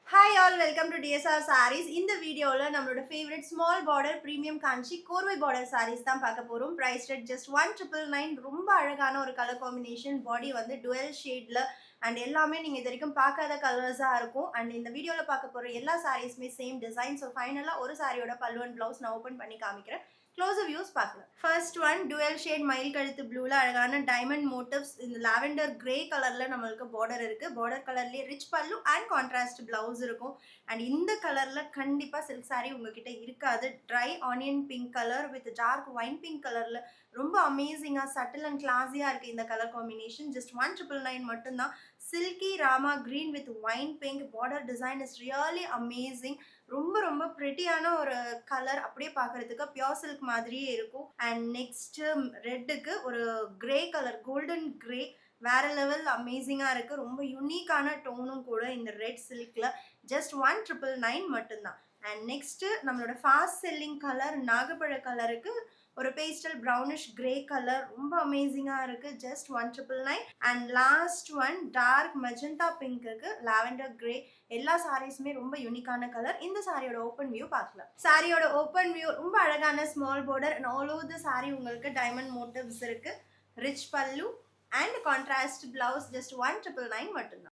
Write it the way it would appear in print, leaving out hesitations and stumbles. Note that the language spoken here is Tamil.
Hi all, welcome to DSR Sarees. இந்த வீடியோல நம்மளோட favourite small border premium Kanchi Korvai border sarees தான் பார்க்க போறோம். Price rate just 1999. ரொம்ப அழகான ஒரு கலர் காம்பினேஷன். பாடி வந்து டுவெல் ஷேட்ல அண்ட் எல்லாமே நீங்க இது வரைக்கும் பார்க்காத கலர்ஸா இருக்கும். அண்ட் இந்த வீடியோல பார்க்க போற எல்லா சாரீஸ்மே சேம் டிசைன். ஸோ ஃபைனலா ஒரு சாரியோட பல்லு அண்ட் பிளவுஸ் நான் ஓப்பன் பண்ணி காமிக்கிறேன். க்ளோஸர் வியூஸ் பார்க்கலாம். ஃபர்ஸ்ட் ஒன் டுவெல் ஷேட் மயில் கழுத்து ப்ளூல அழகான டைமண்ட் மோட்டிவ்ஸ் இந்த லாவெண்டர் கிரே கலர்ல நம்மளுக்கு பார்டர் இருக்கு. பார்டர் கலர்லயே rich pallu and contrast blouse இருக்கும். அண்ட் இந்த கலர்ல கண்டிப்பா சில்க் சாரி உங்ககிட்ட இருக்காது. Dry onion pink colour with dark wine pink கலர்ல ரொம்ப அமேசிங்கா சட்டில் அண்ட் கிளாஸியா இருக்கு இந்த கலர் காம்பினேஷன். ஜஸ்ட் 1999 மட்டும்தான். Silky Rama green with wine pink border design is really amazing. ரொம்ப ரொம்ப பிரிட்டியான ஒரு கலர், அப்படியே பார்க்கறதுக்கு பியோர் சில்க் மாதிரியே இருக்கும். அண்ட் நெக்ஸ்ட் ரெட்டுக்கு ஒரு கிரே கலர், கோல்டன் கிரே, வேற லெவல் அமேசிங்கா இருக்கு. ரொம்ப யூனிக்கான டோனும் கூட இந்த ரெட் சில்க்ல. ஜஸ்ட் 1999 மட்டும்தான். அண்ட் நெக்ஸ்ட் நம்மளோட ஃபாஸ்ட் செல்லிங் கலர் நாகப்பழ கலருக்கு ஒரு பேஸ்டல் ப்ரௌனிஷ் கிரே கலர், ரொம்ப அமேசிங்கா இருக்கு. Just 1999. And last one dark magenta பிங்க்கு லாவெண்டர் கிரே. எல்லா சாரீஸுமே ரொம்ப யூனிக்கான கலர். இந்த சாரியோட ஓப்பன் வியூ பார்க்கலாம். சாரியோட ஓப்பன் வியூ ரொம்ப அழகான small border and all over the sorry உங்களுக்கு டைமண்ட் மோட்டிவ்ஸ் இருக்கு. Rich pallu and contrast blouse. Just 1999 மட்டும்தான்.